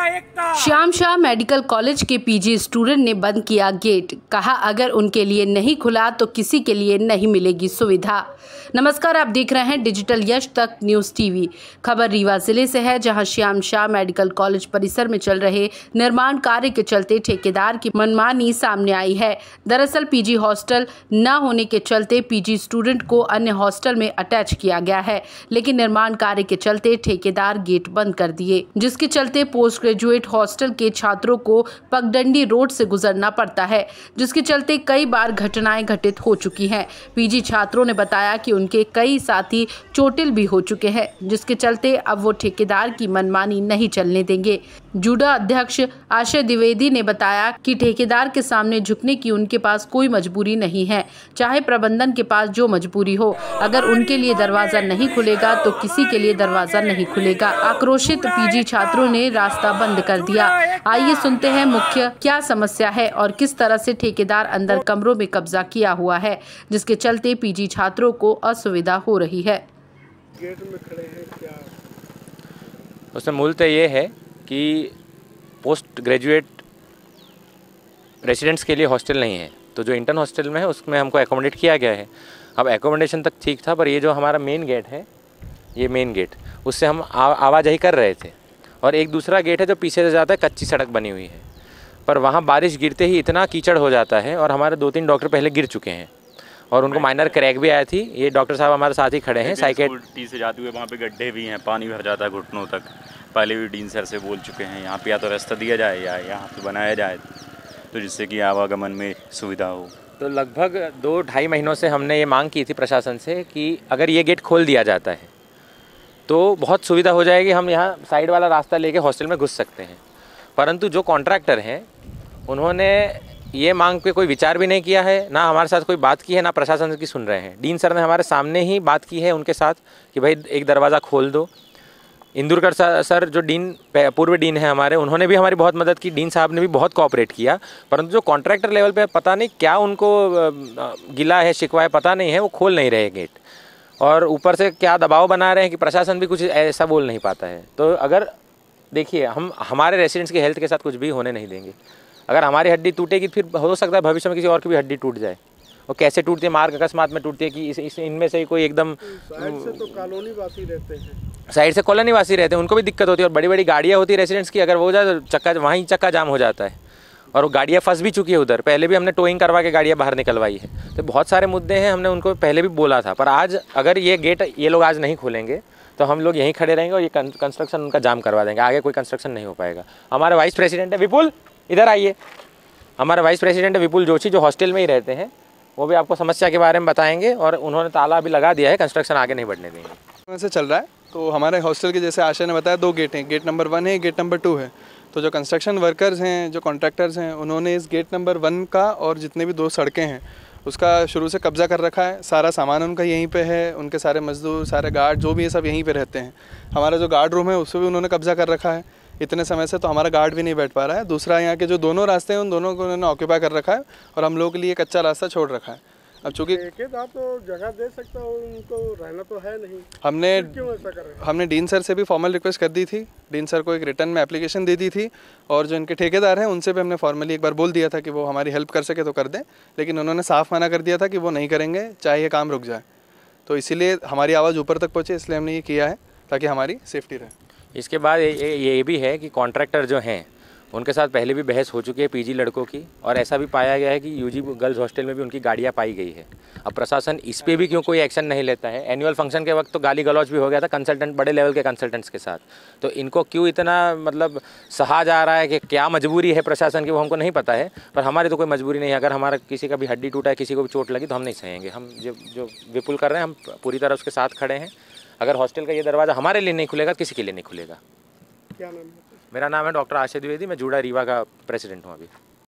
Shyam Shah medical college के PG student ने बंद किया गेट, कहा अगर उनके लिए नहीं खुला तो किसी के लिए नहीं मिलेगी सुविधा। नमस्कार, आप देख रहे हैं डिजिटल यश तक न्यूज़ टीवी। खबर रीवा जिले से है, जहां श्याम शाह मेडिकल कॉलेज परिसर में चल रहे निर्माण कार्य के चलते ठेकेदार की मनमानी सामने आई है। दरअसल पीजी हॉस्टल न होने के चलते पीजी स्टूडेंट को अन्य हॉस्टल में अटैच किया गया है, लेकिन निर्माण कार्य के चलते ठेकेदार गेट बंद कर दिए, जिसके चलते पोस्ट ग्रेजुएट हॉस्टल के छात्रों को पगडंडी रोड से गुजरना पड़ता है, जिसके चलते कई बार घटनाएं घटित हो चुकी हैं। पीजी छात्रों ने बताया कि उनके कई साथी चोटिल भी हो चुके हैं, जिसके चलते अब वो ठेकेदार की मनमानी नहीं चलने देंगे। जूडा अध्यक्ष आशय द्विवेदी ने बताया कि ठेकेदार के सामने झुकने की उनके पास कोई मजबूरी नहीं है, चाहे प्रबंधन के पास जो मजबूरी हो। अगर उनके लिए दरवाजा नहीं खुलेगा तो किसी के लिए दरवाजा नहीं खुलेगा। आक्रोशित पीजी छात्रों ने रास्ता बंद कर दिया। आइए सुनते हैं मुख्य क्या समस्या है और किस तरह से ठेकेदार अंदर कमरों में कब्जा किया हुआ है, जिसके चलते पीजी छात्रों को असुविधा हो रही है। गेट में खड़े हैं क्या? उसमें मूलतः ये है कि पोस्ट ग्रेजुएट रेसिडेंट्स के लिए हॉस्टल नहीं है, तो जो इंटर्न हॉस्टल में है उसमें हमको एकोमोडेट किया गया है। अब एकोमोडेशन तक ठीक था, पर ये जो हमारा मेन गेट है, ये मेन गेट, उससे हम आवाजाही कर रहे थे। और एक दूसरा गेट है जो पीछे से जाता है, कच्ची सड़क बनी हुई है, पर वहाँ बारिश गिरते ही इतना कीचड़ हो जाता है। और हमारे 2-3 डॉक्टर पहले गिर चुके हैं और उनको माइनर क्रैक भी आई थी। ये डॉक्टर साहब हमारे साथ ही खड़े हैं। साइकेट्री से जाते हुए वहाँ पे गड्ढे भी हैं, पानी भर जाता है घुटनों तक। पहले भी डीन सर से बोल चुके हैं, यहाँ पे या तो रास्ता दिया जाए या यहाँ पे बनाया जाए, तो जिससे कि आवागमन में सुविधा हो। तो लगभग 2-2.5 महीनों से हमने ये मांग की थी प्रशासन से कि अगर ये गेट खोल दिया जाता है तो बहुत सुविधा हो जाएगी, हम यहाँ साइड वाला रास्ता लेके हॉस्टल में घुस सकते हैं। परंतु जो कॉन्ट्रैक्टर हैं उन्होंने ये मांग पे कोई विचार भी नहीं किया है, ना हमारे साथ कोई बात की है, ना प्रशासन की सुन रहे हैं। डीन सर ने हमारे सामने ही बात की है उनके साथ कि भाई एक दरवाज़ा खोल दो। इंदुरकर सर जो डीन पूर्व डीन है हमारे, उन्होंने भी हमारी बहुत मदद की। डीन साहब ने भी बहुत कोऑपरेट किया, परंतु जो कॉन्ट्रैक्टर लेवल पे पता नहीं क्या उनको गिला है, शिकवा है, पता नहीं है, वो खोल नहीं रहे गेट। और ऊपर से क्या दबाव बना रहे हैं कि प्रशासन भी कुछ ऐसा बोल नहीं पाता है। तो अगर देखिए, हम हमारे रेसिडेंट्स की हेल्थ के साथ कुछ भी होने नहीं देंगे। अगर हमारी हड्डी टूटेगी फिर हो सकता है भविष्य में किसी और की भी हड्डी टूट जाए। वो कैसे टूटती है, मार्ग अकस्मात में टूटती है कि इनमें से कोई एकदम साइड से तो कॉलोनी वासी रहते हैं, साइड से कॉलोनी वासी रहते हैं, उनको भी दिक्कत होती है। और बड़ी बड़ी गाड़ियाँ होती है रेसिडेंट्स की, अगर वो हो जाए तो वहीं चक्का जाम हो जाता है। और वो गाड़ियाँ फंस भी चुकी है उधर, पहले भी हमने टोइंग करवा के गाड़ियाँ बाहर निकलवाई है। तो बहुत सारे मुद्दे हैं, हमने उनको पहले भी बोला था। पर आज अगर ये गेट ये लोग आज नहीं खोलेंगे तो हम लोग यहीं खड़े रहेंगे और ये कंस्ट्रक्शन उनका जाम करवा देंगे। आगे कोई कंस्ट्रक्शन नहीं हो पाएगा। हमारे वाइस प्रेसिडेंट है विपुल, इधर आइए। हमारे वाइस प्रेसिडेंट है विपुल जोशी, जो हॉस्टल में ही रहते हैं, वो भी आपको समस्या के बारे में बताएंगे। और उन्होंने ताला भी लगा दिया है, कंस्ट्रक्शन आगे नहीं बढ़ने देंगे। से चल रहा है। तो हमारे हॉस्टल के जैसे आशय ने बताया 2 गेट हैं, गेट नंबर 1 है, गेट नंबर 2 है। तो जो कंस्ट्रक्शन वर्कर्स हैं, जो कॉन्ट्रैक्टर्स हैं, उन्होंने इस गेट नंबर 1 का और जितने भी 2 सड़कें हैं उसका शुरू से कब्जा कर रखा है। सारा सामान उनका यहीं पे है, उनके सारे मजदूर, सारे गार्ड जो भी है सब यहीं पे रहते हैं। हमारा जो गार्ड रूम है उससे भी उन्होंने कब्जा कर रखा है इतने समय से, तो हमारा गार्ड भी नहीं बैठ पा रहा है। दूसरा, यहाँ के जो दोनों रास्ते हैं उन दोनों को उन्होंने ऑक्यूपाई कर रखा है और हम लोगों के लिए कच्चा रास्ता छोड़ रखा है। अब चूँकि ठेकेदार तो जगह दे सकता हो, उनको रहना तो है नहीं, हमने डीन सर से भी फॉर्मल रिक्वेस्ट कर दी थी। डीन सर को एक रिटर्न में एप्लीकेशन दे दी थी और जो इनके ठेकेदार हैं उनसे भी हमने फॉर्मली एक बार बोल दिया था कि वो हमारी हेल्प कर सके तो कर दें, लेकिन उन्होंने साफ मना कर दिया था कि वो नहीं करेंगे, चाहे ये काम रुक जाए। तो इसीलिए हमारी आवाज़ ऊपर तक पहुँचे, इसलिए हमने ये किया है ताकि हमारी सेफ्टी रहे। इसके बाद ये भी है कि कॉन्ट्रैक्टर जो हैं उनके साथ पहले भी बहस हो चुकी है पीजी लड़कों की, और ऐसा भी पाया गया है कि यूजी गर्ल्स हॉस्टल में भी उनकी गाड़ियाँ पाई गई है। अब प्रशासन इस पे भी क्यों कोई एक्शन नहीं लेता है? एनुअल फंक्शन के वक्त तो गाली गलौज भी हो गया था कंसल्टेंट, बड़े लेवल के कंसल्टेंट्स के साथ। तो इनको क्यों इतना मतलब सहा जा रहा है कि क्या मजबूरी है प्रशासन की, वो हमको नहीं पता है। पर हमारी तो कोई मजबूरी नहीं है। अगर हमारा किसी का भी हड्डी टूटा है, किसी को भी चोट लगी, तो हम नहीं सहेंगे। हम जो विपुल कर रहे हैं, हम पूरी तरह उसके साथ खड़े हैं। अगर हॉस्टल का ये दरवाज़ा हमारे लिए नहीं खुलेगा, किसी के लिए नहीं खुलेगा। क्या नाम है? मेरा नाम है डॉक्टर आशय द्विवेदी, मैं जूडा रीवा का प्रेसिडेंट हूँ अभी।